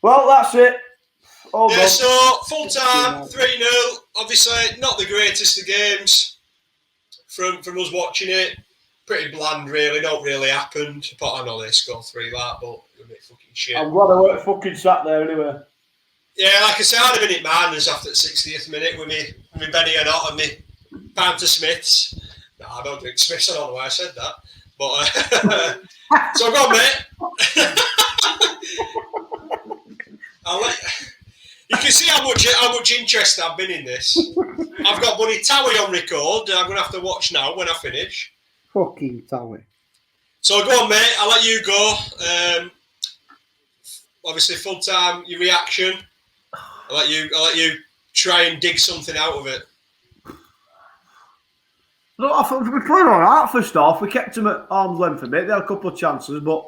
Well, that's it. So full time, 3-0. Obviously, not the greatest of games from us watching it. Pretty bland, really. Not really happened. But I know they scored 3 that, but it was a bit fucking shit. I'm glad I weren't fucking sat there anyway. Yeah, like I said, I had a minute madness after the 60th minute with me Benny and Ott and me Banter Smiths. No, I don't drink Smiths. I don't know why I said that. But so go on, mate. You can see how much interest I've been in this. I've got Bunny Towie on record. I'm going to have to watch now when I finish. Fucking Towie. So go on, mate. I'll let you go. Obviously, full time. Your reaction. I'll let you try and dig something out of it. Look, I thought we played all right first off. We kept them at arm's length a bit. They had a couple of chances, but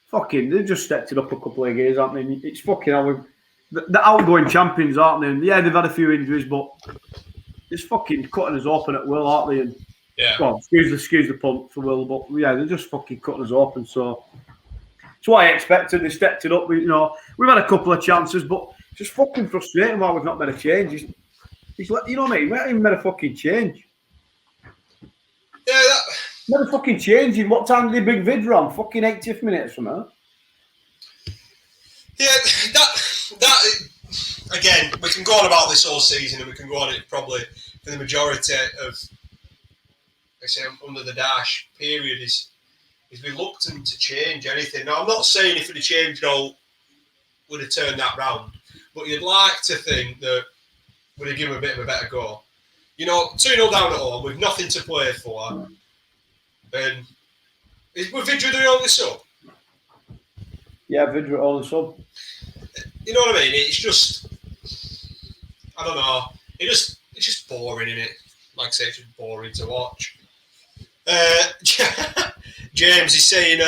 fucking, they just stepped it up a couple of years, haven't they? It's fucking how the outgoing champions, aren't they? And yeah, they've had a few injuries, but it's fucking cutting us open at will, aren't they? And yeah. Well, excuse the pun for Will, but yeah, they're just fucking cutting us open. So it's what I expected. They stepped it up. We've had a couple of chances, but it's just fucking frustrating why we've not made a change. He's like, you know what I mean? We haven't even made a fucking change. Yeah, Never fucking changing. What time did they bring Vidra on? Fucking 80th minute or something. Yeah, that again, we can go on about this all season, and we can go on it probably for the majority of, I say, under the dash period is reluctant to change anything. Now, I'm not saying if it had changed, would have turned that round, but you'd like to think that would have given him a bit of a better go. 2-0 down at home with nothing to play for. And was Vidra the only sub? Yeah, Vidra only sub. You know what I mean? It's just, I don't know. It's just boring, isn't it? Like I say, it's just boring to watch. James is saying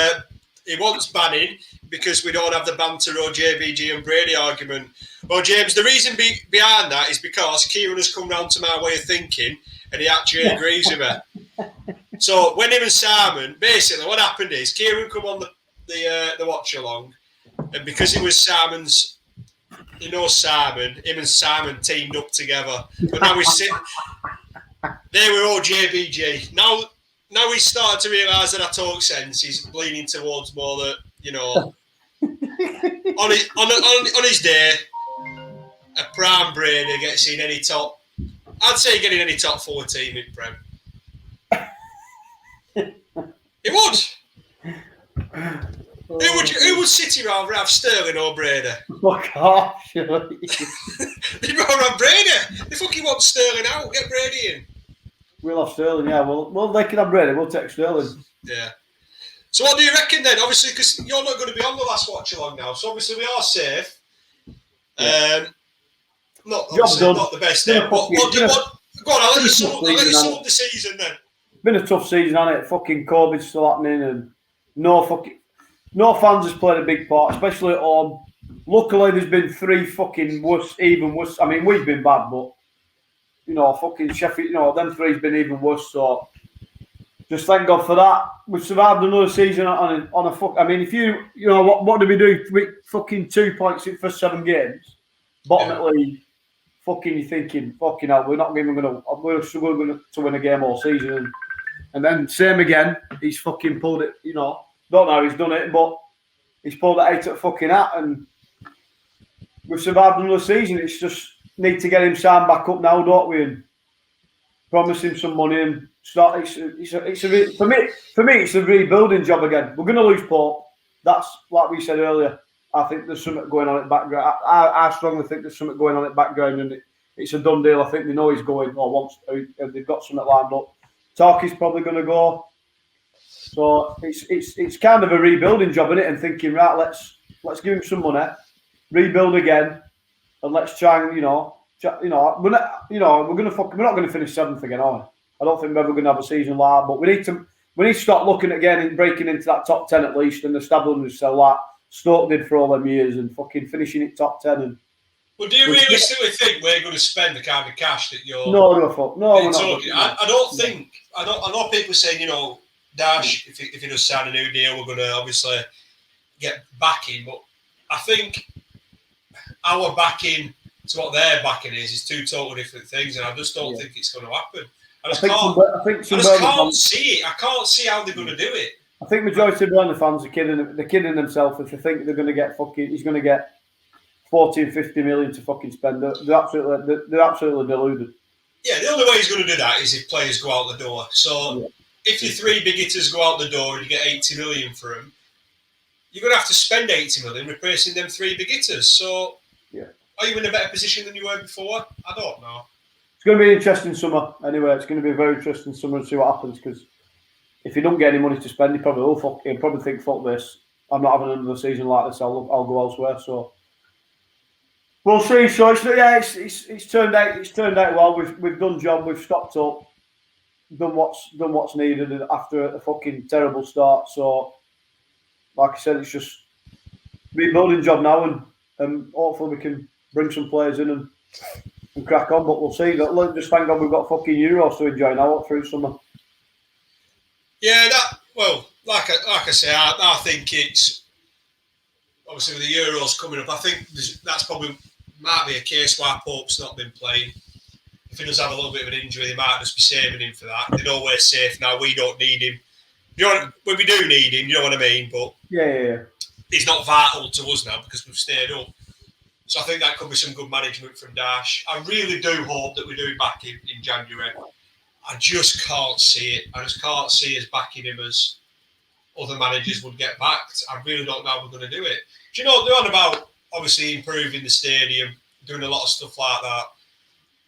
he wants banning because we don't have the banter or JVG and Brady argument. Well, James, the reason behind that is because Kieran has come round to my way of thinking and he actually agrees with me. So when him and Simon, basically what happened is Kieran come on the watch along, and because it was Simon's, Simon, him and Simon teamed up together. But now they were all JVG. Now he's started to realise that I talk sense. He's leaning towards more that, on his day, a prime Brady gets in any top. I'd say getting any top 4 team in Prem. He would. Who would City rather have, Sterling or Brady? Fuck off, They'd rather have Brady. They fucking want Sterling out. Get Brady in. We'll have Sterling, yeah. Well, they can have Brady. We'll take Sterling. Yeah. So what do you reckon then? Obviously, because you're not going to be on the last watch along now, so obviously we are safe. Yeah. Not the best then. Go on, I'll let you sum up the season then. It's been a tough season, hasn't it? Fucking COVID's still happening, and no fans has played a big part, especially at home. Luckily, there's been 3 fucking even worse. I mean, we've been bad, but fucking Sheffield, them 3's been even worse. So just thank God for that. We've survived another season on a fuck. I mean, if what did we do? We fucking 2 points in the first 7 games. Bottom at league. Fucking, you're thinking, fucking hell, we're struggling to win a game all season. And then same again. He's fucking pulled it. Don't know how he's done it, but he's pulled it out at fucking hat, and we've survived another season. It's just need to get him signed back up now, don't we? And promise him some money and start. For me, it's a rebuilding job again. We're going to lose Pope. That's like we said earlier. I think there's something going on in the background. I strongly think there's something going on in the background, and it's a done deal. I think they know he's going or wants to. They've got something lined up. Talkie's probably going to go. So it's kind of a rebuilding job, isn't it? And thinking, right, let's give him some money, rebuild again, and let's try and we're not going to finish 7th again, are we? I don't think we're ever going to have a season like that. But we need to start looking again and breaking into that top 10 at least, and establishing ourselves like Stoke did for all them years, and fucking finishing it top 10. And well, do you realistically think we're going to spend the kind of cash that you're? No, we're not. I don't think. I know people saying, Dash, if he does sign a new deal, we're going to obviously get backing. But I think our backing to what their backing is two totally different things, and I just don't think it's going to happen. I just can't see it. I can't see how they're going to do it. I think majority of Burnley fans are kidding themselves if they think they're going to get he's going to get 40 and 50 million to fucking spend. They're absolutely deluded. Yeah, the only way he's going to do that is if players go out the door. So if your three big hitters go out the door and you get 80 million for them, you're going to have to spend 80 million replacing them three big hitters. So are you in a better position than you were before? I don't know. It's going to be an interesting summer. Anyway, it's going to be a very interesting summer to see what happens, because if you don't get any money to spend, he probably will he'll probably think, fuck this, I'm not having another season like this, I'll go elsewhere. So we'll see. So it's turned out well. We've done job, we've stopped up, done what's needed after a fucking terrible start. So like I said, it's just rebuilding job now, and hopefully we can bring some players in and crack on, but we'll see. Just thank God we've got fucking Euros to enjoy now through summer. Yeah, like I say, I think it's obviously with the Euros coming up. I think that's probably might be a case why Pope's not been playing. If he does have a little bit of an injury, they might just be saving him for that. They know we're safe now. We don't need him. When we do need him, you know what I mean. But yeah, he's not vital to us now because we've stayed up. So I think that could be some good management from Dash. I really do hope that we do back in January. I just can't see it. I just can't see us backing him as other managers would get backed. I really don't know how we're going to do it. Do you know, they're on about obviously improving the stadium, doing a lot of stuff like that.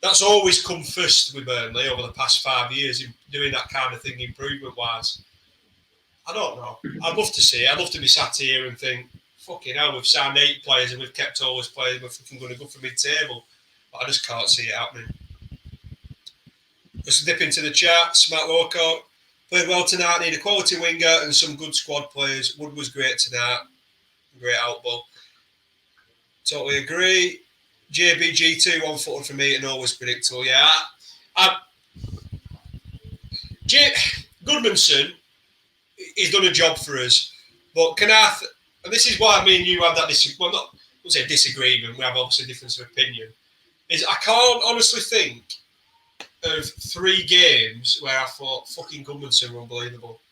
That's always come first with Burnley over the past 5 years, in doing that kind of thing improvement-wise. I don't know. I'd love to see it. I'd love to be sat here and think, fucking hell, we've signed 8 players and we've kept all those players. We're fucking going to go for mid-table. But I just can't see it happening. Let's dip into the charts. Matt Lowcock played well tonight. Need a quality winger and some good squad players. Wood was great tonight. Great outball. Totally agree. JBG2 1-footed for me and always predictable. Yeah. Goodmanson, he's done a job for us. But and this is why me and you have that disagreement. We have obviously a difference of opinion. Is I can't honestly think of 3 games where I thought fucking Goodmanson were unbelievable.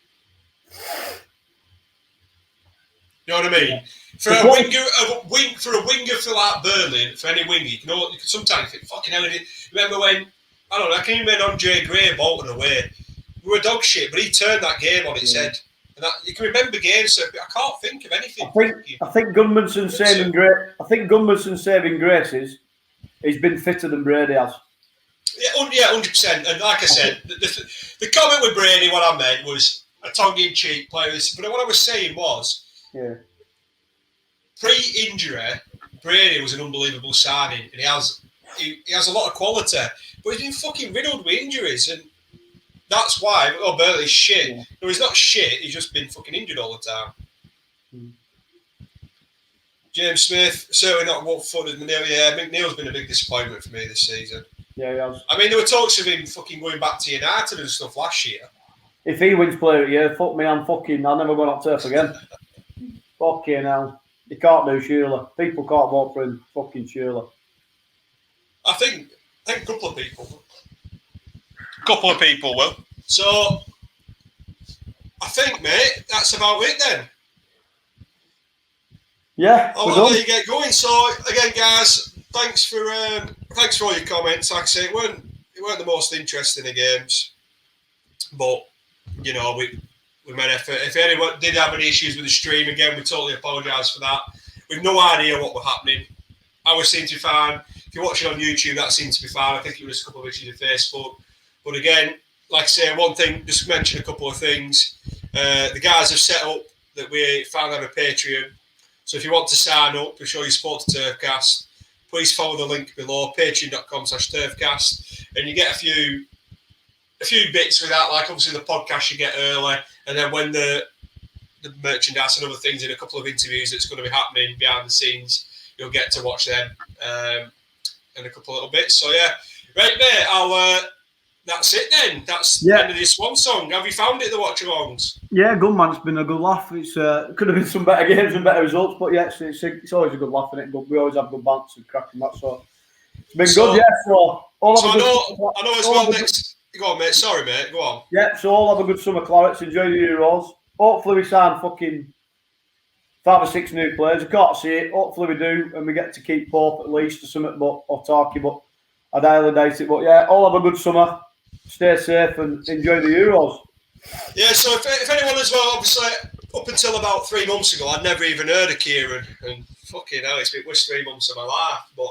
You know what I mean? Yeah. For a winger for like Burnley, for any winger, you can sometimes think, fucking hell, remember when, I don't know, I can remember Andre Gray Bolton away. We were dog shit, but he turned that game on its head. And you can remember games, so I can't think of anything. I think Goodmanson's saving graces, he's been fitter than Brady has. Yeah, 100%. And like I said, the comment with Brady, what I meant was a tongue-in-cheek player. But what I was saying was, pre-injury, Brady was an unbelievable signing, and he has a lot of quality, but he's been fucking riddled with injuries, and that's why. Oh, Burnley's shit. Yeah. No, he's not shit. He's just been fucking injured all the time. James Smith, certainly not what-footed. McNeil's been a big disappointment for me this season. Yeah, he has. I mean, there were talks of him fucking going back to United and stuff last year. If he wins player of the year, fuck me, I'll never go on turf again. Fucking hell. You can't do, surely. People can't vote for him, fucking surely. I think a couple of people will. So, I think, mate, that's about it then. Yeah. I'll let you get going. So, again, guys, thanks for all your comments. Like I say, it weren't the most interesting of games, but you know we made effort. If anyone did have any issues with the stream, again, we totally apologise for that. We've no idea what was happening. Ours seemed to be fine. If you're watching on YouTube, that seemed to be fine. I think it was a couple of issues with Facebook, but again, like I say, one thing, just mention a couple of things. The guys have set up that we found on a Patreon. So if you want to sign up to show your support to Turfcast, please follow the link below, patreon.com/Turfcast, and you get a few bits with that, like obviously the podcast you get early, and then when the merchandise and other things in a couple of interviews that's going to be happening behind the scenes, you'll get to watch them and a couple of little bits. So yeah, right, mate, that's it then. That's the end of this one song. Have you found it, the watch-alongs? Yeah, good man. It's been a good laugh. It's could have been some better games and better results, but yeah, it's always a good laugh, and we always have good banter and cracking that. So it's been good, yeah. So I know as well. Go on, mate. Sorry, mate. Go on. Yeah, so all have a good summer, Clarets. Enjoy the Euros. Hopefully we sign fucking 5 or 6 new players. I can't see it. Hopefully we do, and we get to keep Pope at least or something, or Tarky, but I'd highly doubt it. But yeah, all have a good summer. Stay safe and enjoy the Euros. Yeah, so if anyone as well, obviously, up until about 3 months ago, I'd never even heard of Kieran, and fucking hell, it's been worst 3 months of my life. But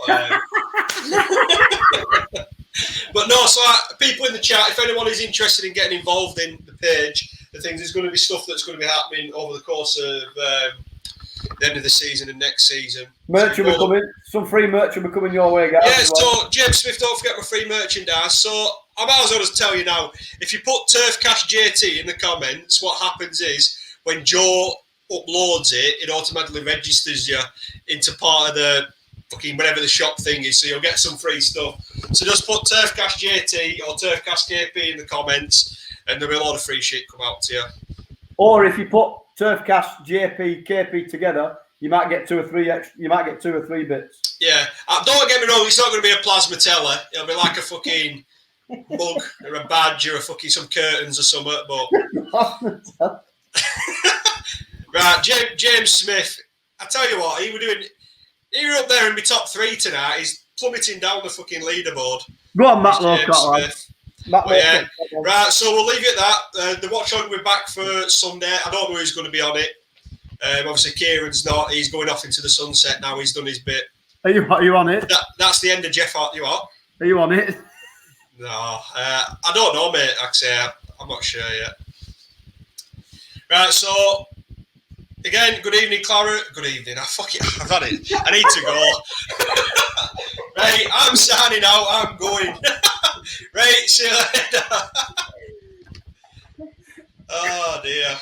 but no, so people in the chat, if anyone is interested in getting involved in the page, the things, there's going to be stuff that's going to be happening over the course of the end of the season and next season. Merch will be coming. Some free merch will be coming your way, guys. Yeah, so James Smith, don't forget my free merchandise. So I might as well just tell you now, if you put Turf Cash JT in the comments, what happens is when Joe uploads it, it automatically registers you into part of the fucking whatever the shop thing is, so you'll get some free stuff. So just put Turf Cash JT or Turf Cash KP in the comments, and there'll be a lot of free shit come out to you. Or if you put Turf Cash JP KP together, you might get 2 or 3 extra. You might get 2 or 3 bits. Yeah, don't get me wrong. It's not going to be a plasma teller. It'll be like a fucking mug or a badge or a fucking some curtains or something. But right, James Smith. I tell you what, he were up there in my top 3 tonight. He's plummeting down the fucking leaderboard. Go on, Matt Lowcott. Yeah. Right, so we'll leave it at that. The watch on will be back for Sunday. I don't know who's going to be on it. Obviously, Kieran's not. He's going off into the sunset now. He's done his bit. Are you on it? That's the end of Jeff. You are? Are you on it? No, I don't know, mate. Actually, I'm not sure yet. Right, so again, good evening, Clara. Good evening. I've had it. I need to go. Right, I'm signing out. I'm going. Right, see you later. Oh dear.